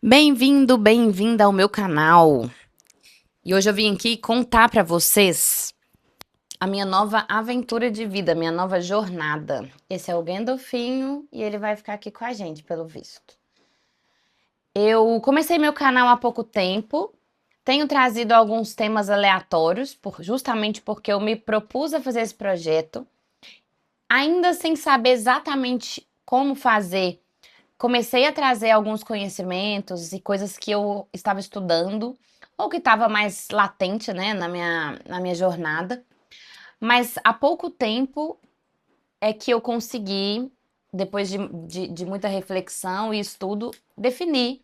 Bem-vindo, bem-vinda ao meu canal. E hoje eu vim aqui contar para vocês a minha nova aventura de vida, minha nova jornada. Esse é o Gandalfinho e ele vai ficar aqui com a gente, pelo visto. Eu comecei meu canal há pouco tempo, tenho trazido alguns temas aleatórios, justamente porque eu me propus a fazer esse projeto, ainda sem saber exatamente como fazer. Comecei a trazer alguns conhecimentos e coisas que eu estava estudando, ou que estava mais latente, né, na minha jornada. Mas há pouco tempo é que eu consegui, depois de muita reflexão e estudo, definir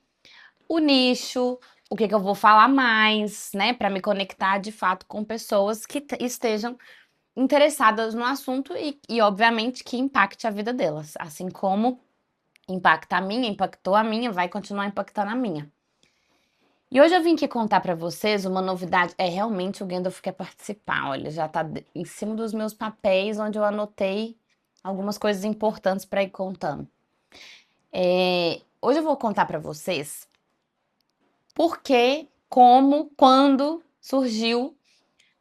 o nicho, o que eu vou falar mais, né, para me conectar de fato com pessoas que estejam interessadas no assunto e, obviamente, que impacte a vida delas, assim como impacta a minha, impactou a minha, vai continuar impactando a minha. E hoje eu vim aqui contar pra vocês uma novidade. Realmente o Gandalf quer participar. Olha, já tá em cima dos meus papéis, onde eu anotei algumas coisas importantes pra ir contando. Hoje eu vou contar pra vocês por que, como, quando surgiu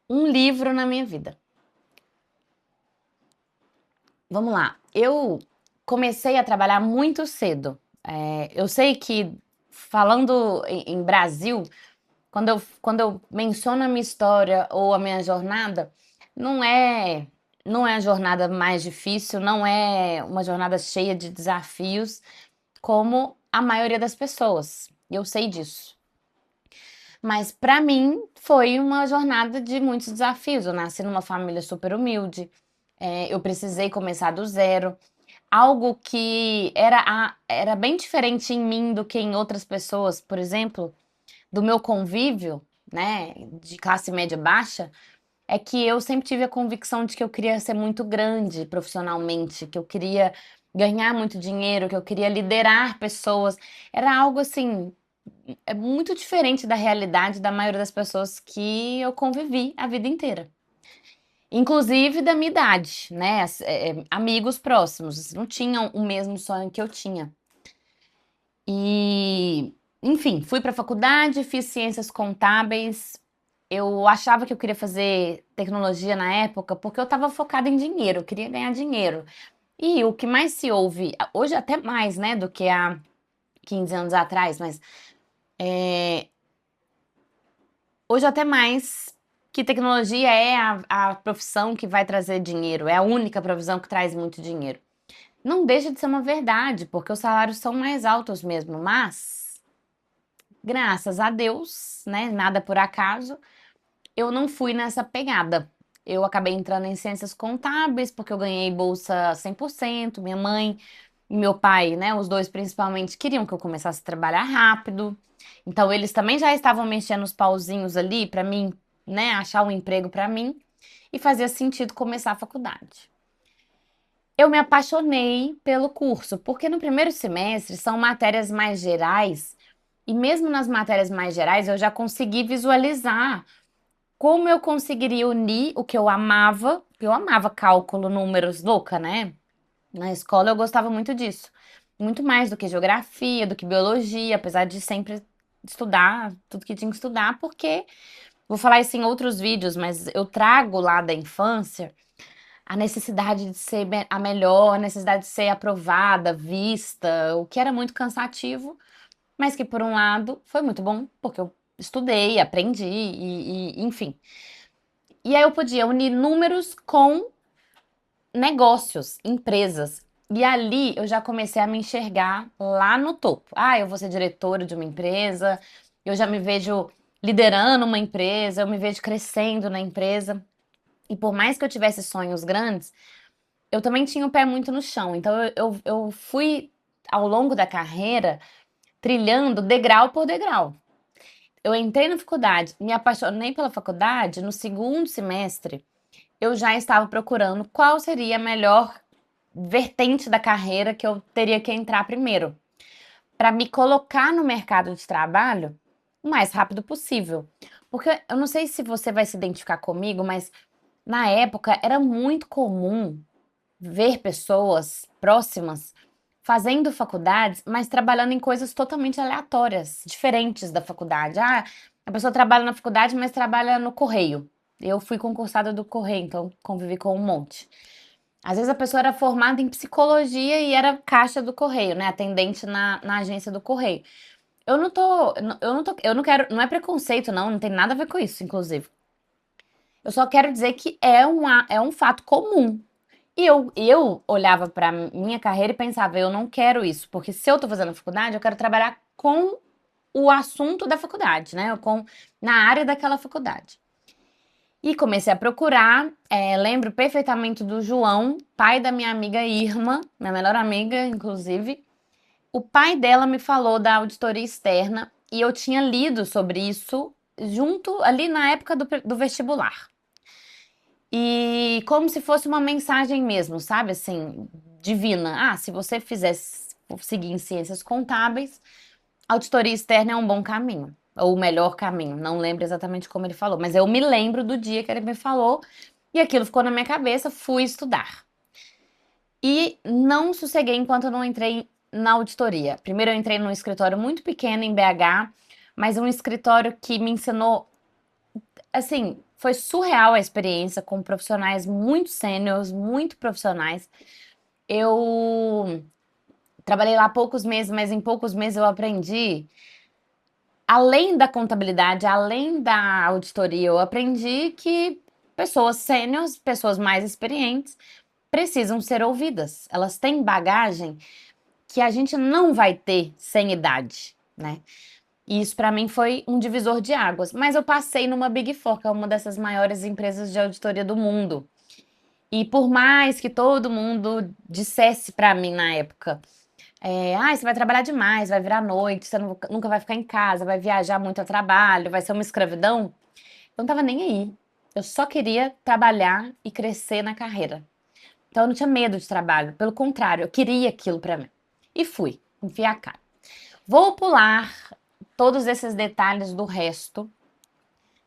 um livro na minha vida. Vamos lá. Eu comecei a trabalhar muito cedo. Eu sei que, falando em Brasil, quando eu menciono a minha história ou a minha jornada, não é, não é a jornada mais difícil, não é uma jornada cheia de desafios, como a maioria das pessoas. Eu sei disso. Mas para mim foi uma jornada de muitos desafios. Eu nasci numa família super humilde, eu precisei começar do zero. Algo que era bem diferente em mim do que em outras pessoas, por exemplo, do meu convívio, né, de classe média baixa, é que eu sempre tive a convicção de que eu queria ser muito grande profissionalmente, que eu queria ganhar muito dinheiro, que eu queria liderar pessoas. Era algo assim, muito diferente da realidade da maioria das pessoas que eu convivi a vida inteira. Inclusive da minha idade, né? Amigos próximos, não tinham o mesmo sonho que eu tinha. E, enfim, fui para a faculdade, fiz ciências contábeis. Eu achava que eu queria fazer tecnologia na época porque eu estava focada em dinheiro, eu queria ganhar dinheiro. E o que mais se ouve, hoje até mais, né, do que há 15 anos atrás, mas hoje até mais que tecnologia é a profissão que vai trazer dinheiro, é a única profissão que traz muito dinheiro. Não deixa de ser uma verdade, porque os salários são mais altos mesmo, mas graças a Deus, né, nada por acaso, eu não fui nessa pegada. Eu acabei entrando em ciências contábeis porque eu ganhei bolsa 100%. Minha mãe e meu pai, né, os dois principalmente, queriam que eu começasse a trabalhar rápido. Então eles também já estavam mexendo os pauzinhos ali para mim, né, achar um emprego para mim e fazia sentido começar a faculdade. Eu me apaixonei pelo curso, porque no primeiro semestre são matérias mais gerais, e mesmo nas matérias mais gerais eu já consegui visualizar como eu conseguiria unir o que eu amava cálculo, números, louca, né? Na escola eu gostava muito disso. Muito mais do que geografia, do que biologia, apesar de sempre estudar tudo que tinha que estudar, porque vou falar isso em outros vídeos, mas eu trago lá da infância a necessidade de ser a melhor, a necessidade de ser aprovada, vista, o que era muito cansativo, mas que por um lado foi muito bom, porque eu estudei, aprendi e enfim. E aí eu podia unir números com negócios, empresas. E ali eu já comecei a me enxergar lá no topo. Ah, eu vou ser diretora de uma empresa, eu já me vejo liderando uma empresa, eu me vejo crescendo na empresa. E por mais que eu tivesse sonhos grandes, eu também tinha o pé muito no chão. Então eu fui, ao longo da carreira, trilhando degrau por degrau. Eu entrei na faculdade, me apaixonei pela faculdade, no segundo semestre eu já estava procurando qual seria a melhor vertente da carreira que eu teria que entrar primeiro, para me colocar no mercado de trabalho o mais rápido possível. Porque eu não sei se você vai se identificar comigo, mas na época era muito comum ver pessoas próximas fazendo faculdades, mas trabalhando em coisas totalmente aleatórias, diferentes da faculdade. Ah, a pessoa trabalha na faculdade, mas trabalha no correio. Eu fui concursada do correio, então convivi com um monte. Às vezes a pessoa era formada em psicologia e era caixa do correio, né? Atendente na agência do correio. Eu não quero, não é preconceito, não tem nada a ver com isso, inclusive. Eu só quero dizer que é um fato comum. E eu olhava para minha carreira e pensava, eu não quero isso, porque se eu tô fazendo faculdade, eu quero trabalhar com o assunto da faculdade, né? Na área daquela faculdade. E comecei a procurar, lembro perfeitamente do João, pai da minha amiga Irma, minha melhor amiga, inclusive. O pai dela me falou da auditoria externa e eu tinha lido sobre isso junto ali na época do vestibular. E como se fosse uma mensagem mesmo, sabe? Assim, divina. Ah, se você seguir em ciências contábeis, auditoria externa é um bom caminho. Ou o melhor caminho. Não lembro exatamente como ele falou, mas eu me lembro do dia que ele me falou e aquilo ficou na minha cabeça, fui estudar. E não sosseguei enquanto eu não entrei na auditoria. Primeiro eu entrei num escritório muito pequeno em BH, mas um escritório que me ensinou, assim, foi surreal a experiência com profissionais muito sêniores, muito profissionais. Eu trabalhei lá poucos meses, mas em poucos meses eu aprendi, além da contabilidade, além da auditoria, eu aprendi que pessoas sêniores, pessoas mais experientes, precisam ser ouvidas. Elas têm bagagem que a gente não vai ter sem idade, né? E isso para mim foi um divisor de águas. Mas eu passei numa Big Four, que é uma dessas maiores empresas de auditoria do mundo. E por mais que todo mundo dissesse para mim na época, você vai trabalhar demais, vai virar noite, você nunca vai ficar em casa, vai viajar muito a trabalho, vai ser uma escravidão, eu não tava nem aí. Eu só queria trabalhar e crescer na carreira. Então eu não tinha medo de trabalho, pelo contrário, eu queria aquilo para mim. E fui, enfiei a cara. Vou pular todos esses detalhes do resto.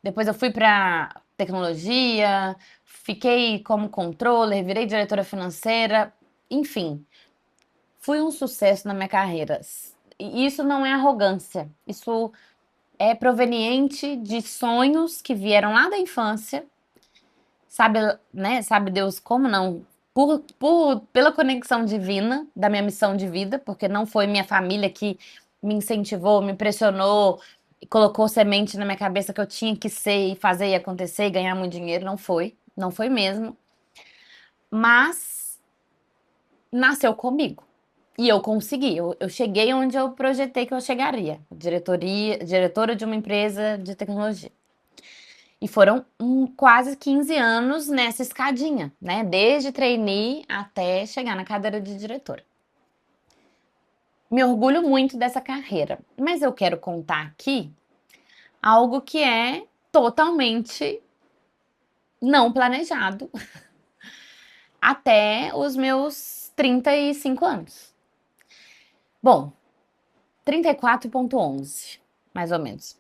Depois eu fui para tecnologia, fiquei como controller, virei diretora financeira, enfim, fui um sucesso na minha carreira. E isso não é arrogância, isso é proveniente de sonhos que vieram lá da infância. Sabe, né? Sabe Deus como não? Pela conexão divina da minha missão de vida, porque não foi minha família que me incentivou, me pressionou e colocou semente na minha cabeça que eu tinha que ser e fazer e acontecer e ganhar muito dinheiro. Não foi mesmo. Mas nasceu comigo. E eu consegui, eu cheguei onde eu projetei que eu chegaria. Diretora de uma empresa de tecnologia. E foram quase 15 anos nessa escadinha, né? Desde trainee até chegar na cadeira de diretora. Me orgulho muito dessa carreira, mas eu quero contar aqui algo que é totalmente não planejado até os meus 35 anos. Bom, 34,11, mais ou menos.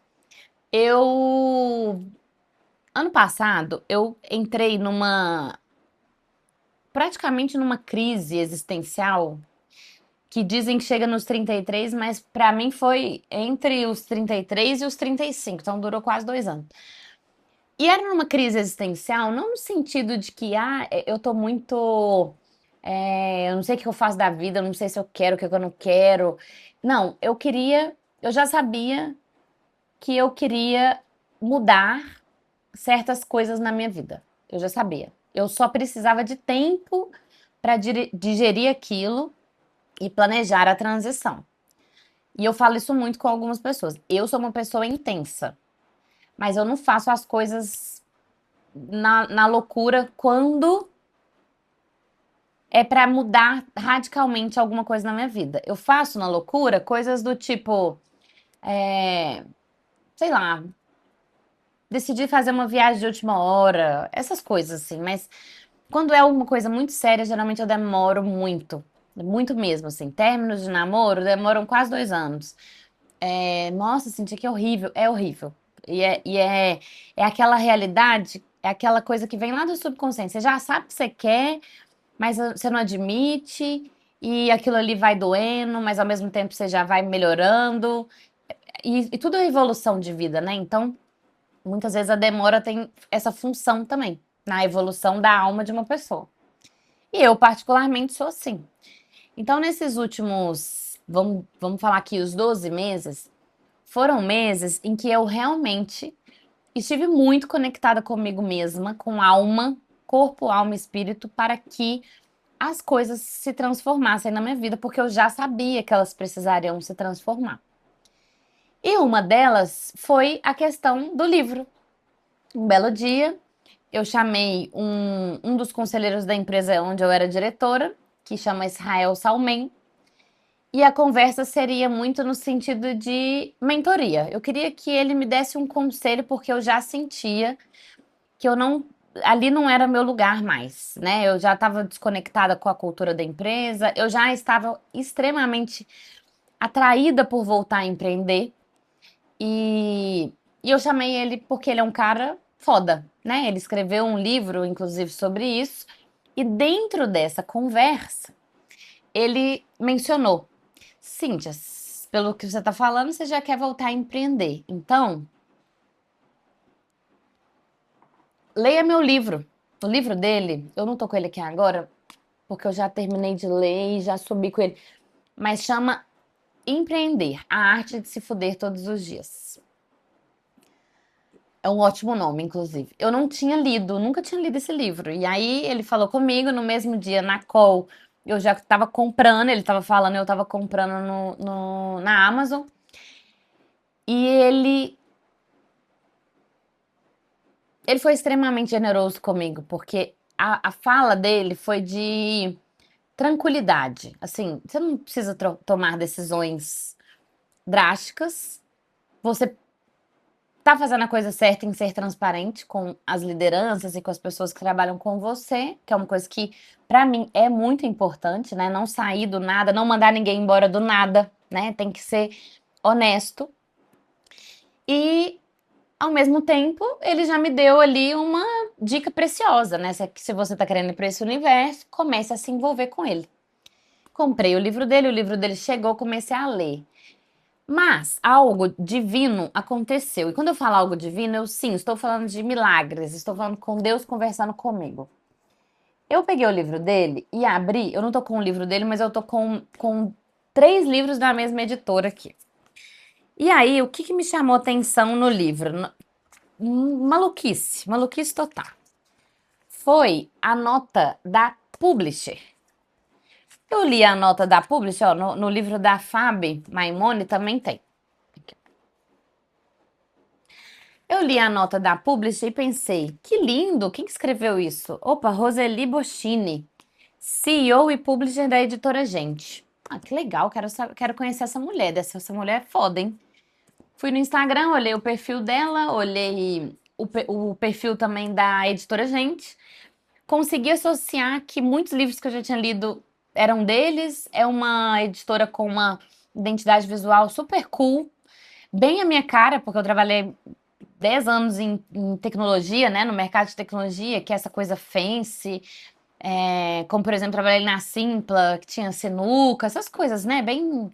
Ano passado, eu entrei praticamente numa crise existencial que dizem que chega nos 33, mas pra mim foi entre os 33 e os 35, então durou quase 2 anos. E era numa crise existencial, não no sentido de que, eu tô muito. Eu não sei o que eu faço da vida, eu não sei se eu quero, o que eu não quero. Não, eu já sabia que eu queria mudar certas coisas na minha vida. Eu já sabia. Eu só precisava de tempo para digerir aquilo e planejar a transição. E eu falo isso muito com algumas pessoas. Eu sou uma pessoa intensa, mas eu não faço as coisas na loucura quando é para mudar radicalmente alguma coisa na minha vida. Eu faço na loucura coisas do tipo, sei lá, decidir fazer uma viagem de última hora, essas coisas assim, mas quando é alguma coisa muito séria, geralmente eu demoro muito. Muito mesmo, assim. Términos de namoro demoram quase 2 anos. Nossa, senti que é horrível. É horrível. É aquela realidade, é aquela coisa que vem lá do subconsciente. Você já sabe o que você quer, mas você não admite. e aquilo ali vai doendo, mas ao mesmo tempo você já vai melhorando. E tudo é evolução de vida, né? Então, muitas vezes a demora tem essa função também na evolução da alma de uma pessoa. E eu, particularmente, sou assim. Então, nesses últimos, vamos falar aqui, os 12 meses, foram meses em que eu realmente estive muito conectada comigo mesma, com alma, corpo, alma e espírito, para que as coisas se transformassem na minha vida, porque eu já sabia que elas precisariam se transformar. E uma delas foi a questão do livro. Um belo dia, eu chamei um dos conselheiros da empresa onde eu era diretora, que chama Israel Salmen, e a conversa seria muito no sentido de mentoria. Eu queria que ele me desse um conselho, porque eu já sentia que eu não. Ali não era meu lugar mais, né? Eu já estava desconectada com a cultura da empresa, eu já estava extremamente atraída por voltar a empreender. E eu chamei ele porque ele é um cara foda, né? Ele escreveu um livro, inclusive, sobre isso. E dentro dessa conversa, ele mencionou: Cíntia, pelo que você está falando, você já quer voltar a empreender. Então, leia meu livro. O livro dele, eu não tô com ele aqui agora, porque eu já terminei de ler e já subi com ele. Mas chama Empreender, a arte de se fuder todos os dias. É um ótimo nome, inclusive. Eu não tinha lido, nunca tinha lido esse livro. E aí ele falou comigo no mesmo dia na call. Eu já estava comprando, ele estava falando, eu estava comprando na Amazon. E ele foi extremamente generoso comigo, porque a fala dele foi de tranquilidade. Assim, você não precisa tomar decisões drásticas. Você tá fazendo a coisa certa em ser transparente com as lideranças e com as pessoas que trabalham com você, que é uma coisa que, pra mim, é muito importante, né? Não sair do nada, não mandar ninguém embora do nada, né? Tem que ser honesto. E, ao mesmo tempo, ele já me deu ali uma dica preciosa, né? Se você tá querendo ir pra esse universo, comece a se envolver com ele. Comprei o livro dele chegou, comecei a ler. Mas algo divino aconteceu. E quando eu falo algo divino, eu sim, estou falando de milagres, estou falando com Deus conversando comigo. Eu peguei o livro dele e abri, eu não tô com o livro dele, mas eu tô com 3 livros da mesma editora aqui. E aí, o que me chamou atenção no livro? Maluquice, maluquice total. Foi a nota da publisher. Eu li a nota da publisher, ó, no livro da Fabi Maimone também tem. Eu li a nota da publisher e pensei, que lindo, quem que escreveu isso? Opa, Roseli Boschini, CEO e publisher da editora Gente. Ah, que legal, quero conhecer essa mulher, essa mulher é foda, hein? Fui no Instagram, olhei o perfil dela, olhei o perfil também da editora Gente, consegui associar que muitos livros que eu já tinha lido eram deles, é uma editora com uma identidade visual super cool, bem a minha cara, porque eu trabalhei 10 anos em tecnologia, né, no mercado de tecnologia, que é essa coisa fancy, como por exemplo, trabalhei na Simpla, que tinha sinuca, essas coisas, né, bem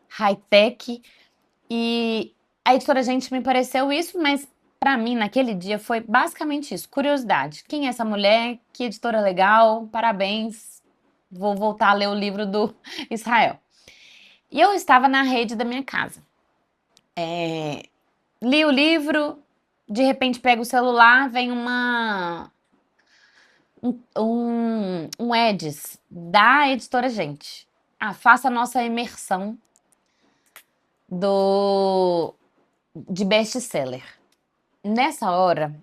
high-tech. E a editora Gente me pareceu isso, mas pra mim, naquele dia, foi basicamente isso, curiosidade. Quem é essa mulher? Que editora legal, parabéns. Vou voltar a ler o livro do Israel. E eu estava na rede da minha casa. Li o livro, de repente pego o celular, vem um Edis da editora Gente. Ah, faça a nossa imersão de best-seller. Nessa hora,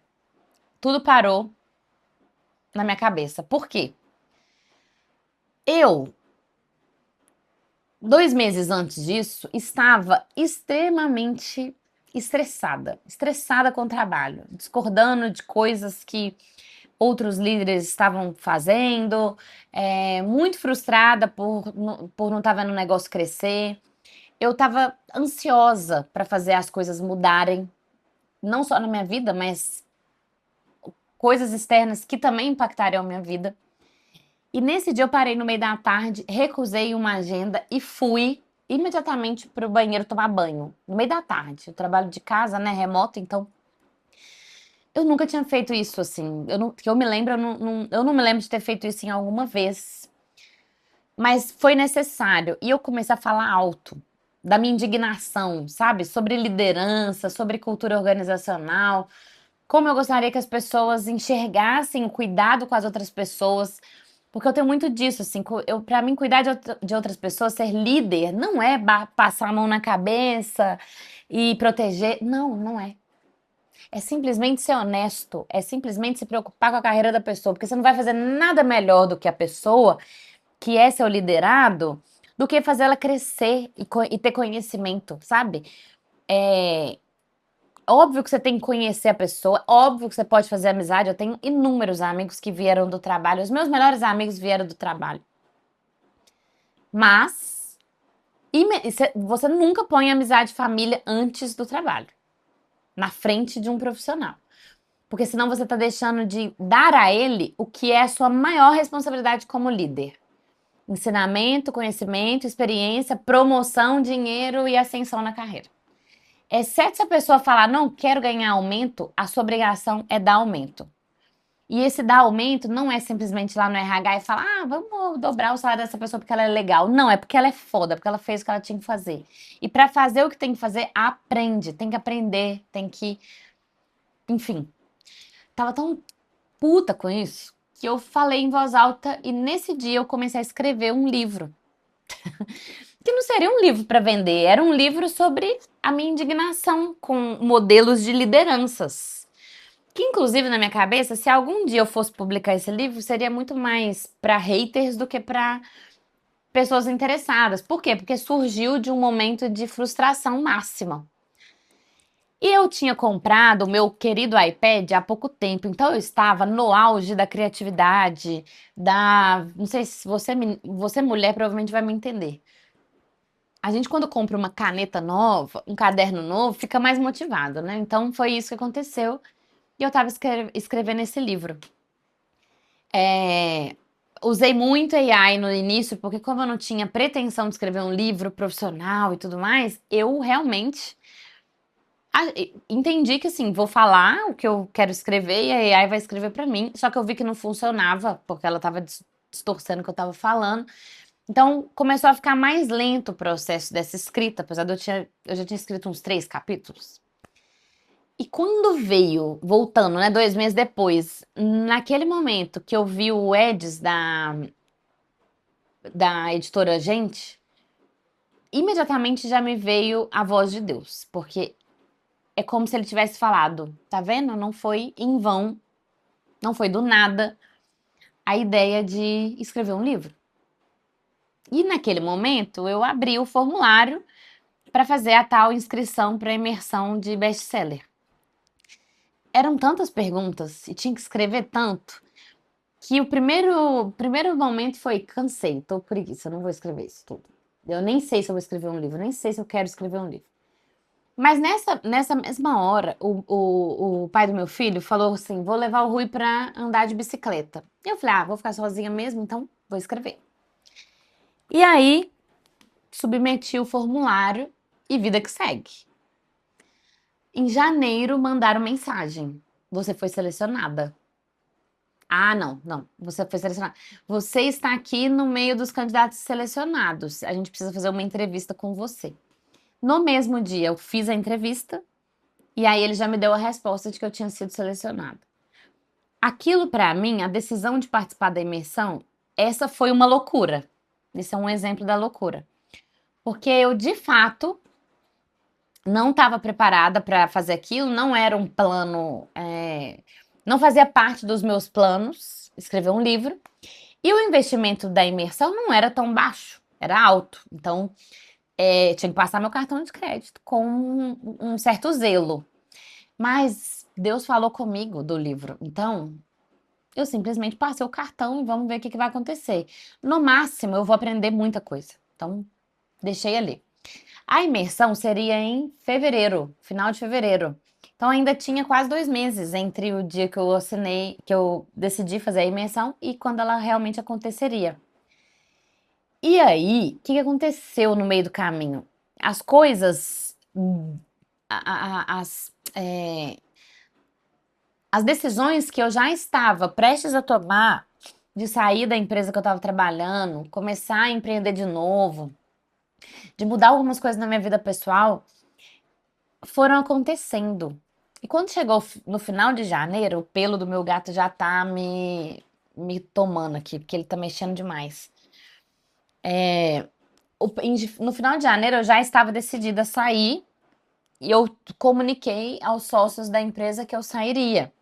tudo parou na minha cabeça. Por quê? Eu, 2 meses antes disso, estava extremamente estressada com o trabalho, discordando de coisas que outros líderes estavam fazendo, muito frustrada por não estar vendo o negócio crescer. Eu estava ansiosa para fazer as coisas mudarem, não só na minha vida, mas coisas externas que também impactariam a minha vida. E nesse dia eu parei no meio da tarde, recusei uma agenda e fui imediatamente pro banheiro tomar banho. No meio da tarde. Eu trabalho de casa, né, remoto, então eu nunca tinha feito isso assim. Que eu me lembro, eu não me lembro de ter feito isso em alguma vez. Mas foi necessário. E eu comecei a falar alto da minha indignação, sabe? Sobre liderança, sobre cultura organizacional. Como eu gostaria que as pessoas enxergassem o cuidado com as outras pessoas. Porque eu tenho muito disso, assim, para mim cuidar de outras pessoas, ser líder, não é passar a mão na cabeça e proteger. Não, não é. É simplesmente ser honesto, é simplesmente se preocupar com a carreira da pessoa, porque você não vai fazer nada melhor do que a pessoa que é seu liderado, do que fazer ela crescer e ter conhecimento, sabe? É óbvio que você tem que conhecer a pessoa, óbvio que você pode fazer amizade. Eu tenho inúmeros amigos que vieram do trabalho, os meus melhores amigos vieram do trabalho. Mas você nunca põe amizade e família antes do trabalho, na frente de um profissional. Porque senão você está deixando de dar a ele o que é a sua maior responsabilidade como líder. Ensinamento, conhecimento, experiência, promoção, dinheiro e ascensão na carreira. Exceto se a pessoa falar, não quero ganhar aumento, a sua obrigação é dar aumento. E esse dar aumento não é simplesmente ir lá no RH e falar, vamos dobrar o salário dessa pessoa porque ela é legal. Não, é porque ela é foda, porque ela fez o que ela tinha que fazer. E para fazer o que tem que fazer, aprende, tem que aprender, tem que. Enfim, tava tão puta com isso que eu falei em voz alta e nesse dia eu comecei a escrever um livro. Que não seria um livro para vender, era um livro sobre a minha indignação com modelos de lideranças. Que inclusive na minha cabeça, se algum dia eu fosse publicar esse livro, seria muito mais para haters do que para pessoas interessadas. Por quê? Porque surgiu de um momento de frustração máxima. E eu tinha comprado o meu querido iPad há pouco tempo, então eu estava no auge da criatividade, não sei se você mulher provavelmente vai me entender. A gente quando compra uma caneta nova, um caderno novo, fica mais motivado, né? Então foi isso que aconteceu e eu estava escrevendo esse livro. Usei muito AI no início, porque como eu não tinha pretensão de escrever um livro profissional e tudo mais, eu realmente entendi que assim, vou falar o que eu quero escrever e a AI vai escrever pra mim. Só que eu vi que não funcionava, porque ela tava distorcendo o que eu tava falando. Então começou a ficar mais lento o processo dessa escrita, apesar de eu já tinha escrito uns 3 capítulos. E quando veio, voltando, né, 2 meses depois, naquele momento que eu vi o Eds da editora Gente, imediatamente já me veio a voz de Deus, porque é como se ele tivesse falado, tá vendo? Não foi em vão, não foi do nada a ideia de escrever um livro. E naquele momento eu abri o formulário para fazer a tal inscrição para imersão de best-seller. Eram tantas perguntas e tinha que escrever tanto que o primeiro momento foi cansei, tô preguiça, não vou escrever isso tudo. Eu nem sei se eu vou escrever um livro, nem sei se eu quero escrever um livro. Mas nessa mesma hora, o pai do meu filho falou assim: vou levar o Rui pra andar de bicicleta. E eu falei: vou ficar sozinha mesmo, então vou escrever. E aí, submeti o formulário e vida que segue. Em janeiro, mandaram mensagem: você foi selecionada. Não, você foi selecionada. Você está aqui no meio dos candidatos selecionados. A gente precisa fazer uma entrevista com você. No mesmo dia, eu fiz a entrevista. E aí ele já me deu a resposta de que eu tinha sido selecionada. Aquilo para mim, a decisão de participar da imersão, essa foi uma loucura. Esse é um exemplo da loucura. Porque eu, de fato, não estava preparada para fazer aquilo, não era um plano, não fazia parte dos meus planos escrever um livro. E o investimento da imersão não era tão baixo, era alto. Então, tinha que passar meu cartão de crédito com um certo zelo. Mas Deus falou comigo do livro, então eu simplesmente passei o cartão e vamos ver o que vai acontecer. No máximo, eu vou aprender muita coisa. Então, deixei ali. A imersão seria em fevereiro, final de fevereiro. Então ainda tinha quase 2 meses entre o dia que eu assinei, que eu decidi fazer a imersão e quando ela realmente aconteceria. E aí, o que que aconteceu no meio do caminho? As coisas, as decisões que eu já estava prestes a tomar de sair da empresa que eu estava trabalhando, começar a empreender de novo, de mudar algumas coisas na minha vida pessoal, foram acontecendo. E quando chegou no final de janeiro, o pelo do meu gato já tá me tomando aqui, porque ele tá mexendo demais. No final de janeiro eu já estava decidida a sair e eu comuniquei aos sócios da empresa que eu sairia.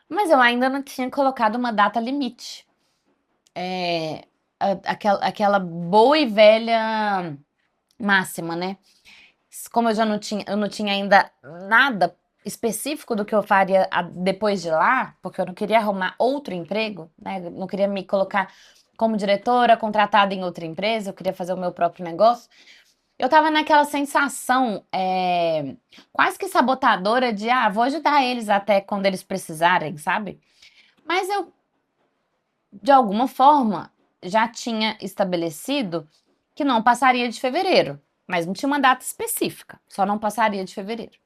Mas eu ainda não tinha colocado uma data limite. Aquela boa e velha máxima, né? Como eu não tinha ainda nada específico do que eu faria depois de lá, porque eu não queria arrumar outro emprego, né? Eu não queria me colocar como diretora, contratada em outra empresa, eu queria fazer o meu próprio negócio. Eu tava naquela sensação quase que sabotadora de, vou ajudar eles até quando eles precisarem, sabe? Mas eu, de alguma forma, já tinha estabelecido que não passaria de fevereiro, mas não tinha uma data específica, só não passaria de fevereiro.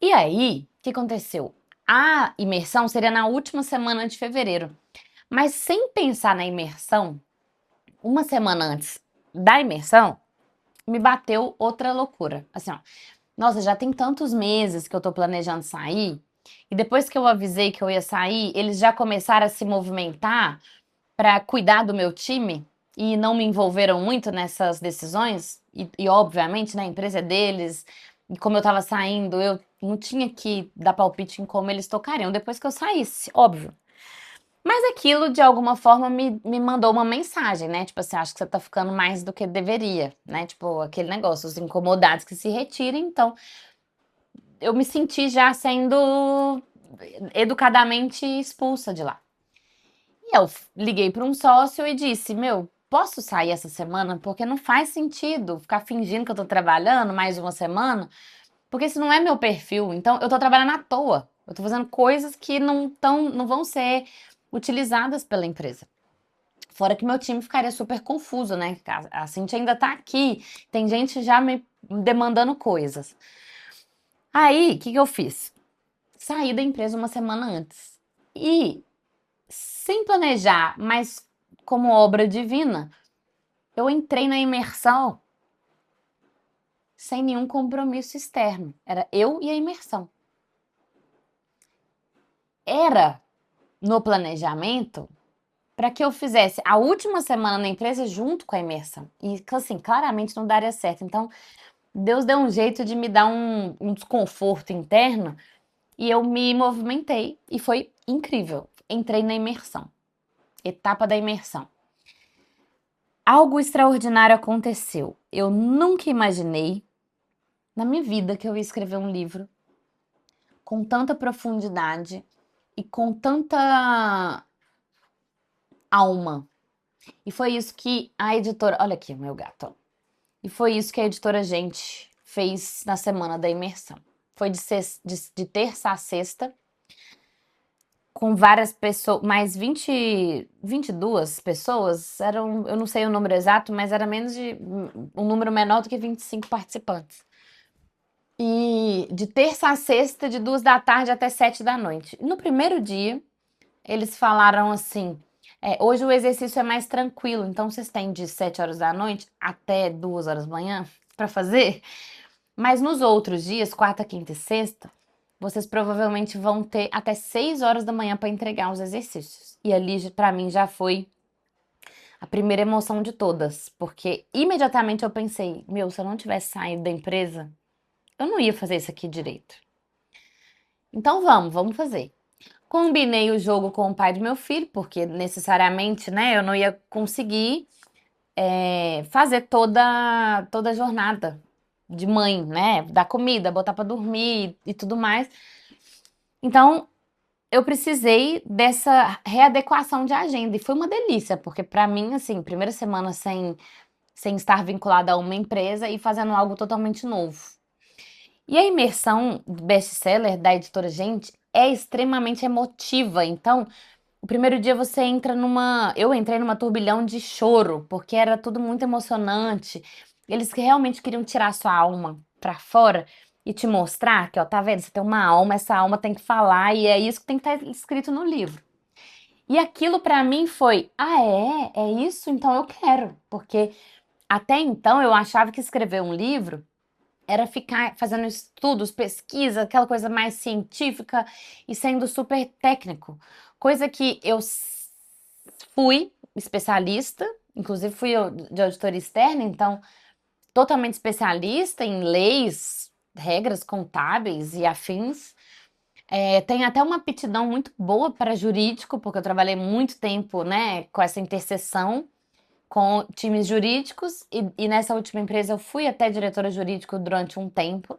E aí, o que aconteceu? A imersão seria na última semana de fevereiro, mas sem pensar na imersão, uma semana antes da imersão, me bateu outra loucura. Assim, ó, nossa, já tem tantos meses que eu tô planejando sair, e depois que eu avisei que eu ia sair, eles já começaram a se movimentar para cuidar do meu time e não me envolveram muito nessas decisões. E obviamente, né, a empresa é deles. E como eu tava saindo, eu não tinha que dar palpite em como eles tocariam depois que eu saísse, óbvio. Mas aquilo, de alguma forma, me mandou uma mensagem, né? Tipo assim, acho que você tá ficando mais do que deveria, né? Tipo, aquele negócio, os incomodados que se retirem. Então, eu me senti já sendo educadamente expulsa de lá. E eu liguei para um sócio e disse: Meu, posso sair essa semana? Porque não faz sentido ficar fingindo que eu tô trabalhando mais uma semana, porque esse não é meu perfil. Então, eu tô trabalhando à toa. Eu tô fazendo coisas que não vão ser utilizadas pela empresa. Fora que meu time ficaria super confuso, né? A Cintia ainda tá aqui, tem gente já me demandando coisas. Aí, o que que eu fiz? Saí da empresa uma semana antes. E sem planejar, mas como obra divina, eu entrei na imersão sem nenhum compromisso externo. Era eu e a imersão. Era no planejamento para que eu fizesse a última semana na empresa junto com a imersão. E assim, claramente não daria certo. Então, Deus deu um jeito de me dar um desconforto interno e eu me movimentei e foi incrível. Entrei na imersão. Etapa da imersão. Algo extraordinário aconteceu. Eu nunca imaginei na minha vida que eu ia escrever um livro com tanta profundidade e com tanta alma. E foi isso que a editora. Olha aqui, meu gato. Ó. E foi isso que a editora Gente fez na semana da imersão. Foi de terça a sexta, com várias pessoas, mais 22 pessoas, eu não sei o número exato, mas era menos de um número menor do que 25 participantes. E de terça a sexta, de 2 da tarde até 7 da noite. No primeiro dia, eles falaram assim: hoje o exercício é mais tranquilo, então vocês têm de 7 horas da noite até 2 horas da manhã para fazer. Mas nos outros dias, quarta, quinta e sexta, vocês provavelmente vão ter até 6 horas da manhã para entregar os exercícios. E ali, para mim, já foi a primeira emoção de todas, porque imediatamente eu pensei: meu, se eu não tivesse saído da empresa, eu não ia fazer isso aqui direito. Então vamos fazer. Combinei o jogo com o pai do meu filho, porque necessariamente, né, eu não ia conseguir fazer toda a jornada de mãe, né? Dar comida, botar pra dormir e tudo mais. Então, eu precisei dessa readequação de agenda e foi uma delícia, porque pra mim, assim, primeira semana sem estar vinculada a uma empresa e fazendo algo totalmente novo. E a imersão do best-seller da editora Gente é extremamente emotiva. Então, o primeiro dia você entra numa. Eu entrei numa turbilhão de choro, porque era tudo muito emocionante. Eles que realmente queriam tirar sua alma pra fora e te mostrar que, ó, tá vendo? Você tem uma alma, essa alma tem que falar, e é isso que tem que estar escrito no livro. E aquilo pra mim foi: ah, é? É isso? Então eu quero. Porque até então eu achava que escrever um livro era ficar fazendo estudos, pesquisa, aquela coisa mais científica e sendo super técnico. Coisa que eu fui especialista, inclusive fui de auditoria externa, então totalmente especialista em leis, regras contábeis e afins. Tenho até uma aptidão muito boa para jurídico, porque eu trabalhei muito tempo, né, com essa interseção com times jurídicos e nessa última empresa eu fui até diretora jurídica durante um tempo.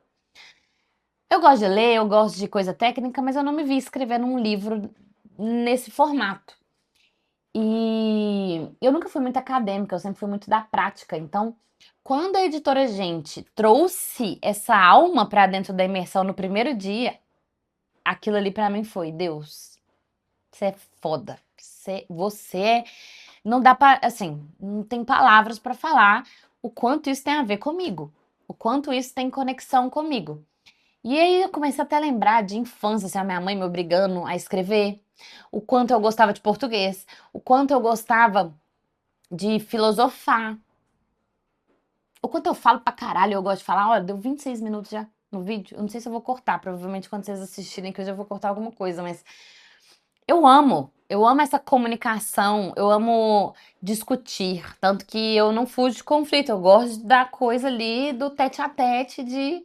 Eu gosto de ler, eu gosto de coisa técnica, mas eu não me vi escrevendo um livro nesse formato. E eu nunca fui muito acadêmica, eu sempre fui muito da prática. Então, quando a editora Gente trouxe essa alma para dentro da imersão no primeiro dia, aquilo ali para mim foi: Deus, você é foda. Você não dá para, assim, não tem palavras para falar o quanto isso tem a ver comigo, o quanto isso tem conexão comigo. E aí eu comecei até a lembrar de infância, assim, a minha mãe me obrigando a escrever, o quanto eu gostava de português, o quanto eu gostava de filosofar, o quanto eu falo pra caralho, eu gosto de falar. Olha, deu 26 minutos já no vídeo, eu não sei se eu vou cortar, provavelmente quando vocês assistirem que eu já vou cortar alguma coisa, mas eu amo essa comunicação, eu amo discutir, tanto que eu não fujo de conflito, eu gosto da coisa ali do tete a tete, de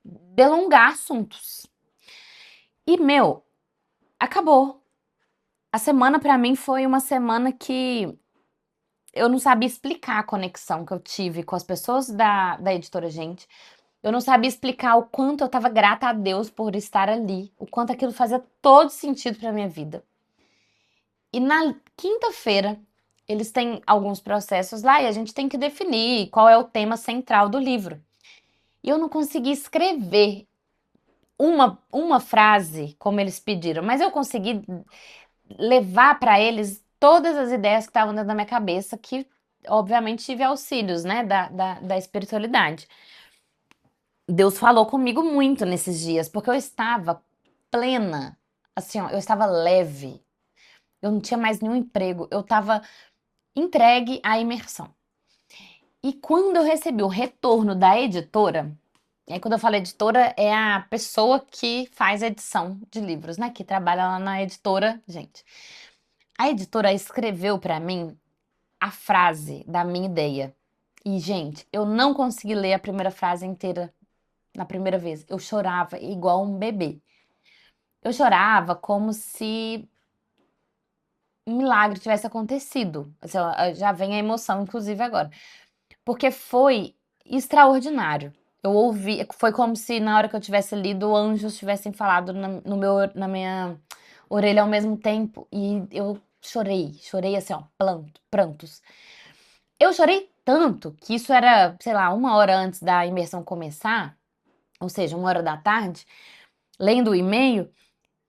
delongar assuntos. E, meu, acabou. A semana pra mim foi uma semana que eu não sabia explicar a conexão que eu tive com as pessoas da editora Gente. Eu não sabia explicar o quanto eu tava grata a Deus por estar ali, o quanto aquilo fazia todo sentido pra minha vida. E na quinta-feira, eles têm alguns processos lá e a gente tem que definir qual é o tema central do livro. E eu não consegui escrever uma frase como eles pediram, mas eu consegui levar para eles todas as ideias que estavam dentro da minha cabeça, que obviamente tive auxílios, né, da espiritualidade. Deus falou comigo muito nesses dias, porque eu estava plena, assim, ó, eu estava leve, eu não tinha mais nenhum emprego, eu estava entregue à imersão. E quando eu recebi o retorno da editora, e aí quando eu falo editora, é a pessoa que faz a edição de livros, né, que trabalha lá na editora, gente. A editora escreveu para mim a frase da minha ideia. E, gente, eu não consegui ler a primeira frase inteira na primeira vez. Eu chorava igual um bebê. Eu chorava como se um milagre tivesse acontecido. Assim, ó, já vem a emoção, inclusive, agora. Porque foi extraordinário. Eu ouvi, foi como se na hora que eu tivesse lido, anjos tivessem falado na minha orelha ao mesmo tempo. E eu chorei assim, ó, prantos. Eu chorei tanto que isso era, sei lá, uma hora antes da imersão começar, ou seja, uma hora da tarde, lendo o e-mail,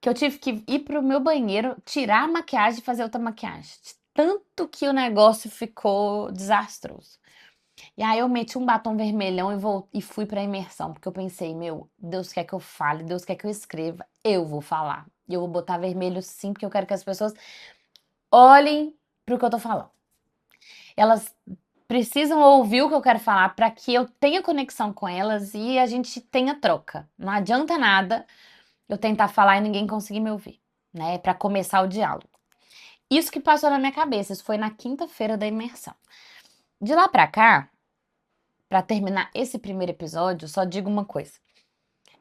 que eu tive que ir pro meu banheiro, tirar a maquiagem e fazer outra maquiagem. Tanto que o negócio ficou desastroso. E aí eu meti um batom vermelhão e fui pra imersão, porque eu pensei, meu, Deus quer que eu fale, Deus quer que eu escreva, eu vou falar. E eu vou botar vermelho sim, porque eu quero que as pessoas olhem pro que eu tô falando. Elas precisam ouvir o que eu quero falar para que eu tenha conexão com elas e a gente tenha troca. Não adianta nada eu tentar falar e ninguém conseguir me ouvir, né? Para começar o diálogo. Isso que passou na minha cabeça, isso foi na quinta-feira da imersão. De lá pra cá, para terminar esse primeiro episódio, só digo uma coisa.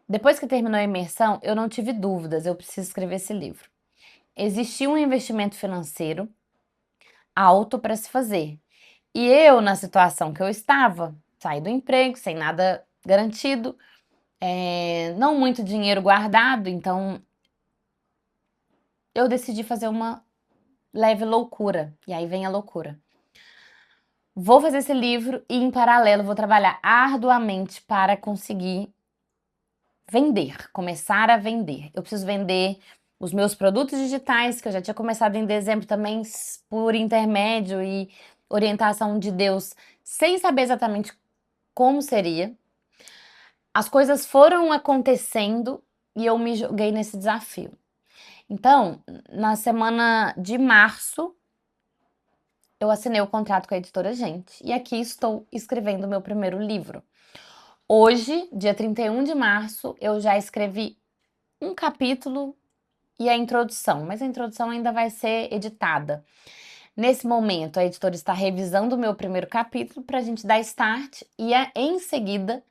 Depois que terminou a imersão, eu não tive dúvidas, eu preciso escrever esse livro. Existia um investimento financeiro alto para se fazer. E eu, na situação que eu estava, saí do emprego, sem nada garantido, não muito dinheiro guardado, então eu decidi fazer uma leve loucura. E aí vem a loucura. Vou fazer esse livro e, em paralelo, vou trabalhar arduamente para conseguir vender, começar a vender. Eu preciso vender os meus produtos digitais, que eu já tinha começado em dezembro também, por intermédio e orientação de Deus, sem saber exatamente como seria. As coisas foram acontecendo e eu me joguei nesse desafio. Então, na semana de março, eu assinei o contrato com a editora Gente e aqui estou escrevendo o meu primeiro livro. Hoje, dia 31 de março, eu já escrevi um capítulo e a introdução, mas a introdução ainda vai ser editada. Nesse momento, a editora está revisando o meu primeiro capítulo para a gente dar start e em seguida,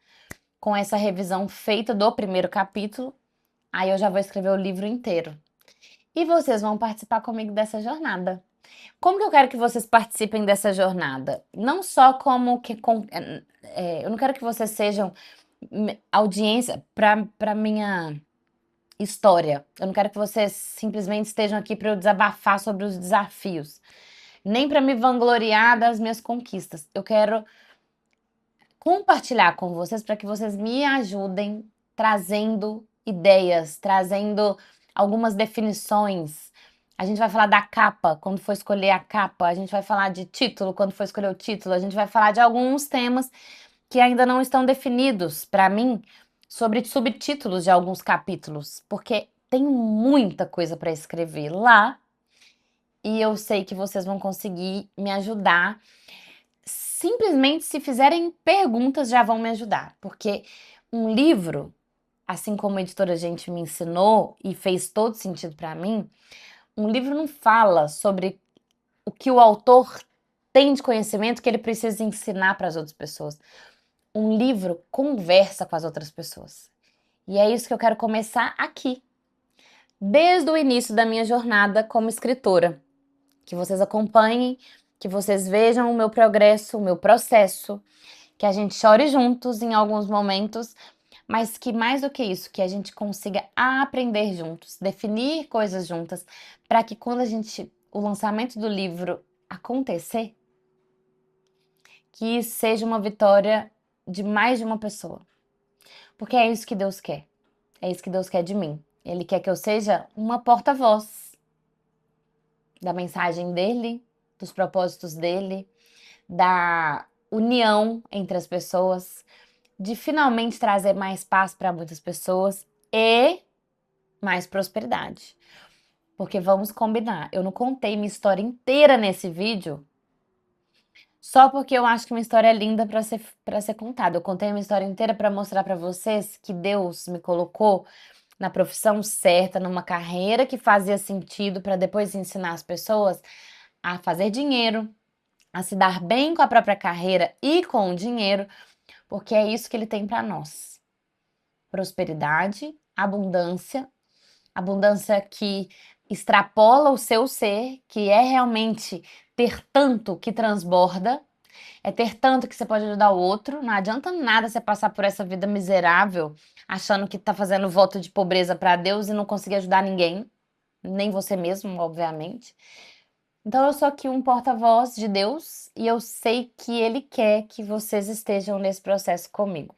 com essa revisão feita do primeiro capítulo, aí eu já vou escrever o livro inteiro. E vocês vão participar comigo dessa jornada. Como que eu quero que vocês participem dessa jornada? Não só como que... eu não quero que vocês sejam audiência para minha história. Eu não quero que vocês simplesmente estejam aqui para eu desabafar sobre os desafios. Nem para me vangloriar das minhas conquistas. Eu quero compartilhar com vocês para que vocês me ajudem trazendo ideias, trazendo algumas definições. A gente vai falar da capa, quando for escolher a capa. A gente vai falar de título, quando for escolher o título. A gente vai falar de alguns temas que ainda não estão definidos para mim, sobre subtítulos de alguns capítulos, porque tem muita coisa para escrever lá e eu sei que vocês vão conseguir me ajudar. Simplesmente, se fizerem perguntas, já vão me ajudar, porque um livro, assim como a editora Gente me ensinou e fez todo sentido para mim, um livro não fala sobre o que o autor tem de conhecimento que ele precisa ensinar para as outras pessoas. Um livro conversa com as outras pessoas. E é isso que eu quero começar aqui, desde o início da minha jornada como escritora. Que vocês acompanhem, que vocês vejam o meu progresso, o meu processo, que a gente chore juntos em alguns momentos, mas que mais do que isso, que a gente consiga aprender juntos, definir coisas juntas, para que quando o lançamento do livro acontecer, que seja uma vitória de mais de uma pessoa. Porque é isso que Deus quer. É isso que Deus quer de mim. Ele quer que eu seja uma porta-voz da mensagem dele, dos propósitos dele, da união entre as pessoas, de finalmente trazer mais paz para muitas pessoas e mais prosperidade. Porque vamos combinar, eu não contei minha história inteira nesse vídeo só porque eu acho que uma história é linda para ser contada. Eu contei uma história inteira para mostrar para vocês que Deus me colocou na profissão certa, numa carreira que fazia sentido para depois ensinar as pessoas a fazer dinheiro, a se dar bem com a própria carreira e com o dinheiro, porque é isso que ele tem para nós. Prosperidade, abundância, abundância que extrapola o seu ser, que é realmente ter tanto que transborda, é ter tanto que você pode ajudar o outro. Não adianta nada você passar por essa vida miserável achando que tá fazendo voto de pobreza para Deus e não conseguir ajudar ninguém, nem você mesmo, obviamente. Então eu sou aqui um porta-voz de Deus e eu sei que Ele quer que vocês estejam nesse processo comigo.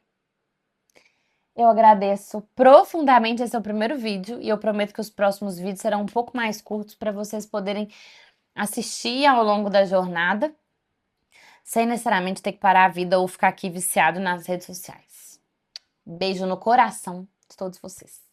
Eu agradeço profundamente esse é o primeiro vídeo e eu prometo que os próximos vídeos serão um pouco mais curtos para vocês poderem assistir ao longo da jornada, sem necessariamente ter que parar a vida ou ficar aqui viciado nas redes sociais. Beijo no coração de todos vocês.